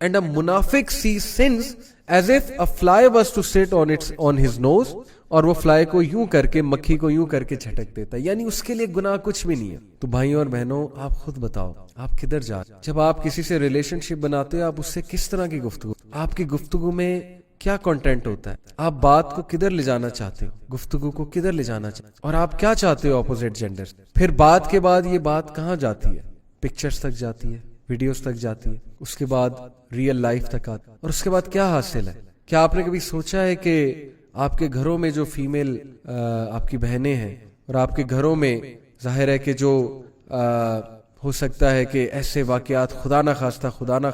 And a munafiq sees sins as if a fly was to sit on his nose. اور وہ fly کو یوں کر کے, مکھی کو یوں کر کے جھٹک دیتا ہے, یعنی اس کے لیے گناہ کچھ بھی نہیں ہے. تو بھائیوں اور بہنوں, آپ خود بتاؤ آپ کدھر جا رہے ہیں؟ جب آپ کسی سے ریلیشن شپ بناتے ہو, آپ اس سے کس طرح کی گفتگو, آپ کی گفتگو میں کیا کنٹینٹ ہوتا ہے, آپ بات کو کدھر لے جانا چاہتے ہو, گفتگو کو کدھر لے جانا چاہتے ہو, اور آپ کیا چاہتے ہو اپوزٹ جینڈر سے. پھر بات کے بعد یہ بات کہاں جاتی ہے, پکچرز تک جاتی ہے, ویڈیوز تک جاتی ہے, اس کے بعد ریئل لائف تک آتی ہے, اور اس کے بعد کیا حاصل ہے. کیا آپ نے کبھی سوچا ہے کہ آپ کے گھروں میں جو فیمیل آپ کی بہنیں ہیں, اور آپ کے گھروں میں ظاہر ہے کہ جو ہو سکتا ہے کہ ایسے واقعات خدا نہ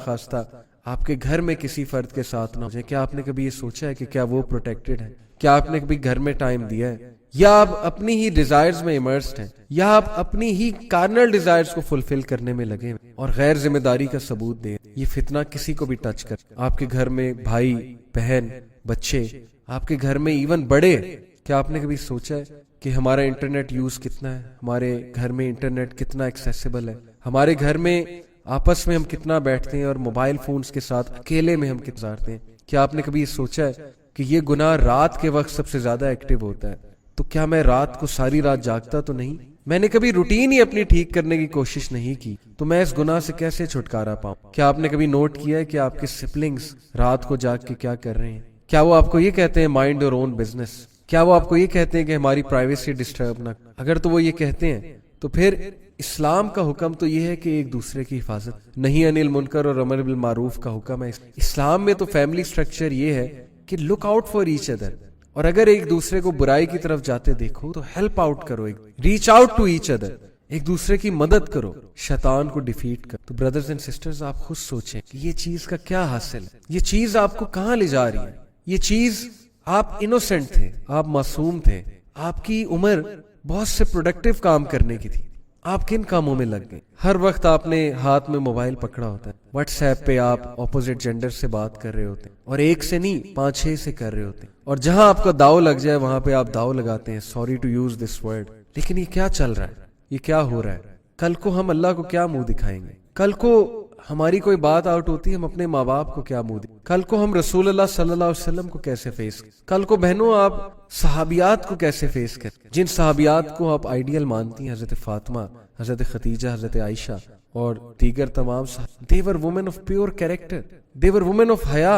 خواستہ آپ کے گھر میں کسی فرد کے ساتھ نہ ہو جائے, کیا آپ نے کبھی یہ سوچا ہے کہ کیا وہ پروٹیکٹڈ ہے؟ کیا آپ نے کبھی گھر میں ٹائم دیا ہے, یا آپ اپنی ہی ڈیزائرز میں امرسڈ ہیں, یا آپ اپنی ہی کارنل ڈیزائرز کو فلفل کرنے میں لگے ہیں اور غیر ذمہ داری کا ثبوت دیں؟ یہ فتنہ کسی کو بھی ٹچ کر, آپ کے گھر میں بھائی بہن بچے, آپ کے گھر میں ایون بڑے, کیا آپ نے کبھی سوچا ہے کہ ہمارا انٹرنیٹ یوز کتنا ہے, ہمارے گھر میں انٹرنیٹ کتنا ایکسیسیبل ہے, ہمارے گھر میں آپس میں ہم کتنا بیٹھتے ہیں, اور موبائل فونز کے ساتھ اکیلے میں ہم کتنا گزارتے ہیں؟ کیا آپ نے کبھی یہ سوچا ہے کہ یہ گناہ رات کے وقت سب سے زیادہ ایکٹیو ہوتا ہے, تو کیا میں رات کو ساری رات جاگتا تو نہیں؟ میں نے کبھی روٹین ہی اپنی ٹھیک کرنے کی کوشش نہیں کی, تو میں اس گناہ سے کیسے چھٹکارا پاؤں؟ کیا آپ نے کبھی نوٹ کیا ہے کہ آپ کے سبلنگز رات کو جاگ کے کیا کر رہے ہیں؟ کیا وہ آپ کو یہ کہتے ہیں مائنڈ یور اون بزنس؟ کیا وہ آپ کو یہ کہتے ہیں کہ ہماری پرائیویسی ڈسٹرب نہ؟ اگر تو وہ یہ کہتے ہیں تو پھر اسلام کا حکم تو یہ ہے کہ ایک دوسرے کی حفاظت, نہیں انل منکر اور امر بالمعروف کا حکم ہے. اسلام میں تو فیملی سٹرکچر یہ ہے کہ look out for each other, اور اگر ایک دوسرے کو برائی کی طرف جاتے دیکھو تو ہیلپ آؤٹ کرو, reach out to each other, ایک دوسرے کی مدد کرو, شیطان کو ڈیفیٹ کرو. تو بردرز اینڈ سسٹرز, آپ خود سوچیں کہ یہ چیز کا کیا حاصل ہے, یہ چیز آپ کو کہاں لے جا رہی ہے. یہ چیز, آپ انوسنٹ تھے, آپ معصوم تھے, آپ کی عمر بہت سے پروڈکٹیو کام کرنے کی تھی, آپ کن کاموں میں لگ گئے؟ ہر وقت آپ نے ہاتھ میں موبائل پکڑا ہوتا ہے, واٹس ایپ پہ آپ اپوزٹ جینڈر سے بات کر رہے ہوتے ہیں, اور ایک سے نہیں 5-6 سے کر رہے ہوتے ہیں, اور جہاں آپ کا داؤ لگ جائے وہاں پہ آپ داؤ لگاتے ہیں, sorry to use this word. لیکن یہ کیا چل رہا ہے, یہ کیا ہو رہا ہے؟ کل کو ہم اللہ کو کیا منہ دکھائیں گے؟ کل کو ہماری کوئی بات آؤٹ ہوتی ہے, ہم اپنے ماں باپ کو کیا منہ دیں؟ کل کو ہم رسول اللہ صلی اللہ علیہ وسلم کو کیسے فیس کریں؟ کل کو بہنوں آپ صحابیات کو کیسے فیس کریں, جن صحابیات کو آپ آئیڈیل مانتی ہیں, حضرت فاطمہ, حضرت خدیجہ, حضرت عائشہ اور دیگر تمام صحابہ. They were women of pure character, they were women of haya,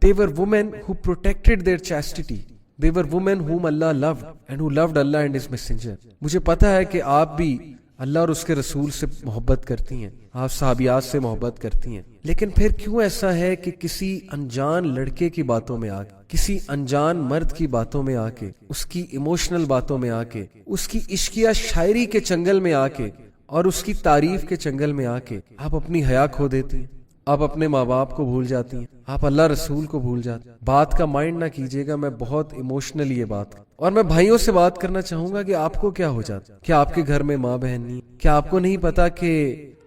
they were women who protected their chastity, they were women whom Allah loved and who loved Allah and His messenger. مجھے پتا ہے کہ آپ بھی اللہ اور اس کے رسول سے محبت کرتی ہیں, آپ صحابیات سے محبت کرتی ہیں, لیکن پھر کیوں ایسا ہے کہ کسی انجان لڑکے کی باتوں میں آ کے, کسی انجان مرد کی باتوں میں آ کے, اس کی ایموشنل باتوں میں آ کے, اس کی عشقیہ شاعری کے چنگل میں آ کے, اور اس کی تعریف کے چنگل میں آ کے آپ اپنی حیا کھو دیتی ہیں, آپ اپنے ماں باپ کو بھول جاتی ہیں, آپ اللہ رسول کو بھول جاتی ہیں. بات کا مائنڈ نہ کیجیے گا, میں بہت ایموشنلی یہ بات, اور میں بھائیوں سے بات کرنا چاہوں گا کہ آپ کو کیا ہو جاتا, کیا آپ کے گھر میں ماں بہن نہیں؟ کیا آپ کو نہیں پتا کہ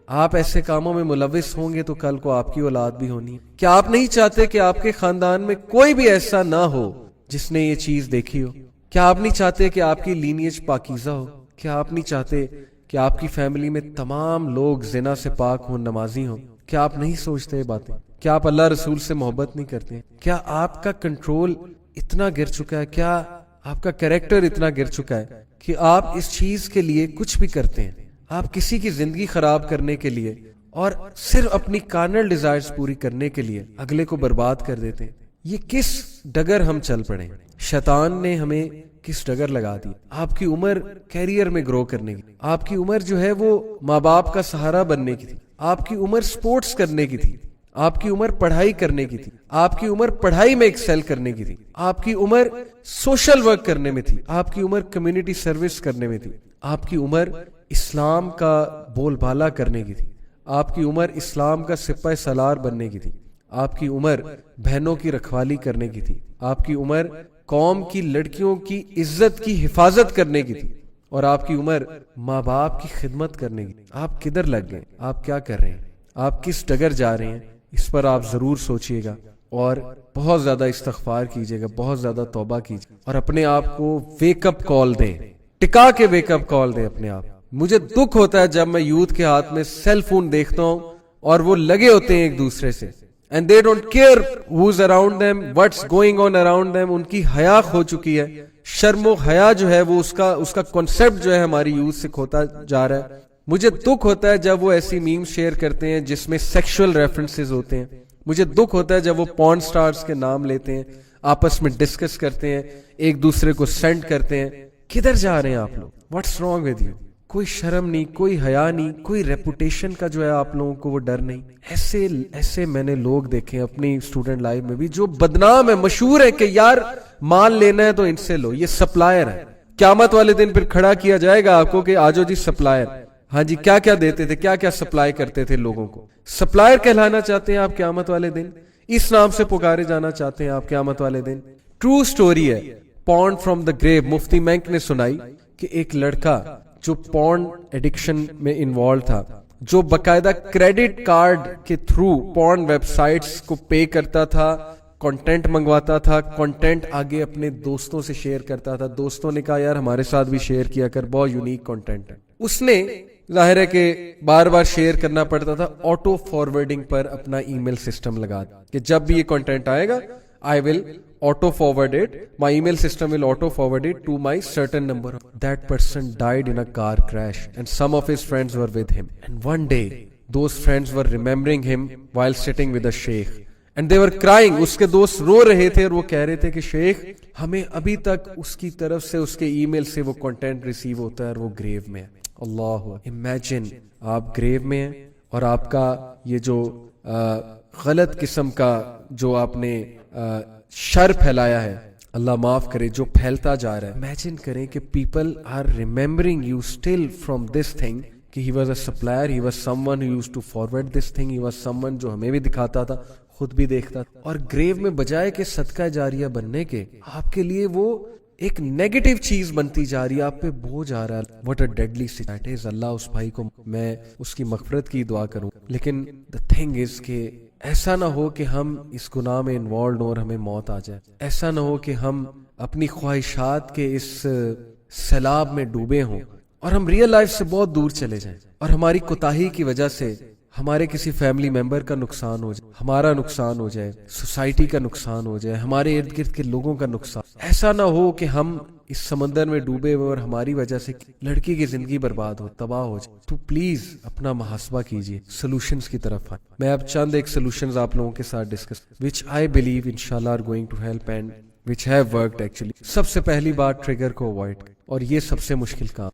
آپ ایسے کاموں میں ملوث ہوں گے تو کل کو آپ کی اولاد بھی ہونی ہے؟ کیا آپ نہیں چاہتے کہ آپ کے خاندان میں کوئی بھی ایسا نہ ہو جس نے یہ چیز دیکھی ہو؟ کیا آپ نہیں چاہتے کہ آپ کی لینیج پاکیزہ ہو؟ کیا آپ نہیں چاہتے کہ آپ کی فیملی میں تمام لوگ زنا سے پاک ہوں, نمازی ہوں؟ کیا آپ نہیں سوچتے یہ باتیں؟ کیا آپ اللہ رسول سے محبت نہیں کرتے ہیں؟ کیا آپ کا کنٹرول اتنا گر چکا ہے, کیا آپ کا کریکٹر اتنا گر چکا ہے کہ آپ اس چیز کے لیے کچھ بھی کرتے ہیں, آپ کسی کی زندگی خراب کرنے کے لیے اور صرف اپنی کارنل ڈیزائرز پوری کرنے کے لیے اگلے کو برباد کر دیتے ہیں؟ یہ کس ڈگر ہم چل پڑے ہیں؟ شیطان نے ہمیں کس ڈگر لگا دی؟ آپ کی عمر کیریئر میں گرو کرنے کی, آپ کی عمر جو ہے وہ ماں باپ کا سہارا بننے کی تھی, آپ کی عمر سپورٹس کرنے کی تھی, آپ کی عمر پڑھائی کرنے کی تھی, آپ کی عمر پڑھائی میں ایکسل کرنے کی تھی, آپ کی عمر سوشل ورک کرنے میں تھی, آپ کی عمر کمیونٹی سروس کرنے میں تھی, آپ کی عمر اسلام کا بول بالا کرنے کی تھی, آپ کی عمر اسلام کا سپاہ سالار بننے کی تھی, آپ کی عمر بہنوں کی رکھوالی کرنے کی تھی, آپ کی عمر قوم کی لڑکیوں کی عزت کی حفاظت کرنے کی تھی, اور آپ کی عمر ماں باپ کی خدمت کرنے کی. آپ کدھر لگ گئے؟ آپ کیا کر رہے ہیں؟ آپ کس ڈگر جا رہے ہیں؟ اس پر آپ ضرور سوچئے گا اور بہت زیادہ استغفار کیجئے گا, بہت زیادہ توبہ کیجئے اور اپنے آپ کو ویک اپ کال دیں, ٹکا کے ویک اپ کال دیں اپنے آپ. مجھے دکھ ہوتا ہے جب میں یوتھ کے ہاتھ میں سیل فون دیکھتا ہوں اور وہ لگے ہوتے ہیں ایک دوسرے سے, and they don't care who's around them, what's going on around them. ان کی حیا کھو چکی ہے, شرم و حیا جو ہے وہ اس کا کنسپٹ جو ہے ہماری یوتھ سے کھوتا جا رہا ہے. مجھے دکھ ہوتا ہے جب وہ ایسی میم شیئر کرتے ہیں جس میں سیکشول ریفرنسز ہوتے ہیں. مجھے دکھ ہوتا ہے جب وہ پورن سٹارز کے نام لیتے ہیں, آپس میں ڈسکس کرتے ہیں, ایک دوسرے کو سینڈ کرتے ہیں. کدھر جا رہے ہیں آپ لوگ؟ What's wrong with you? کوئی شرم نہیں, کوئی حیا نہیں, کوئی ریپوٹیشن کا جو ہے آپ لوگوں کو وہ ڈر نہیں. ایسے میں نے لوگ دیکھے ہیں اپنی اسٹوڈنٹ لائف میں بھی جو بدنام ہے, مشہور ہے کہ یار مال لینا ہے تو ان سے لو, یہ سپلائر ہے. قیامت والے دن پھر کھڑا کیا جائے گا آپ کو کہ آجو جی سپلائر. ہاں جی, کیا کیا دیتے تھے, کیا کیا سپلائی کرتے تھے لوگوں کو. سپلائر کہلانا چاہتے ہیں آپ قیامت والے دن؟ اس نام سے پکارے جانا چاہتے ہیں آپ قیامت والے دن؟ ٹرو سٹوری ہے, پورن فرام دا گریو. مفتی مینک نے سنائی کہ ایک لڑکا جو پورن ایڈکشن میں انوالو تھا, جو باقاعدہ کریڈٹ کارڈ کے تھرو پورن ویب سائٹس کو پے کرتا تھا, کنٹینٹ منگواتا تھا, کنٹینٹ آگے اپنے دوستوں سے شیئر کرتا تھا. دوستوں نے کہا یار ہمارے ساتھ بھی شیئر کیا کر, بہت یونیک کنٹینٹ ہے. اس نے ظاہر ہے کہ بار بار شیئر کرنا پڑتا تھا, آٹو فارورڈنگ پر اپنا ای میل سسٹم لگا کہ جب بھی یہ کنٹینٹ آئے گا I will auto forward it, my email system will auto forward it to my certain number. That person died in a car crash and some of his friends were with him. And one day those friends were remembering him while sitting with a sheikh and they were crying. اس کے دوست رو رہے تھے اور وہ کہہ رہے تھے کہ شیخ ہمیں ابھی تک اس کی طرف سے اس کے ای میل سے وہ کنٹینٹ ریسیو ہوتا ہے اور وہ گریو میں ہے. اللہ, امیجن آپ گریو میں ہیں اور آپ کا یہ جو غلط قسم کا جو آپ نے شر پھیلایا ہے, اللہ معاف کرے, جو پھیلتا جا رہا ہے. امیجن کریں کہ people are remembering you still from this thing کہ he was a supplier, he was someone who used to forward this thing, he was someone جو ہمیں بھی دکھاتا تھا, خود بھی دیکھتا تھا. اور گریو میں بجائے کہ صدقہ جاریہ بننے کے آپ کے لیے وہ ایک نیگیٹو چیز بنتی جا رہی ہے, آپ پہ بوجھ آ رہا ہے. What a deadly situation. اللہ اس بھائی کو, میں اس کی مغفرت کی دعا کروں, لیکن دا تھنگ از کہ ایسا نہ ہو کہ ہم اس گناہ میں انوالوڈ ہوں اور ہمیں موت آ جائے. ایسا نہ ہو کہ ہم اپنی خواہشات کے اس سیلاب میں ڈوبے ہوں اور ہم ریئل لائف سے بہت دور چلے جائیں, اور ہماری کوتاہی کی وجہ سے ہمارے کسی فیملی ممبر کا نقصان ہو جائے, ہمارا نقصان ہو جائے, سوسائٹی کا نقصان ہو جائے, ہمارے ارد گرد کے لوگوں کا نقصان. ایسا نہ ہو کہ ہم اس سمندر میں ڈوبے ہوئے اور ہماری وجہ سے لڑکی کی زندگی برباد ہو, تباہ ہو جائے. تو پلیز اپنا محاسبہ کیجئے, سولوشنز کی طرف آئیں. میں اب چند ایک سولوشنز آپ لوگوں کے ساتھ discuss which I believe inshallah are going to help and which have worked actually. سب سے پہلی بات, ٹریگر کو اوائڈ, اور یہ سب سے مشکل کام.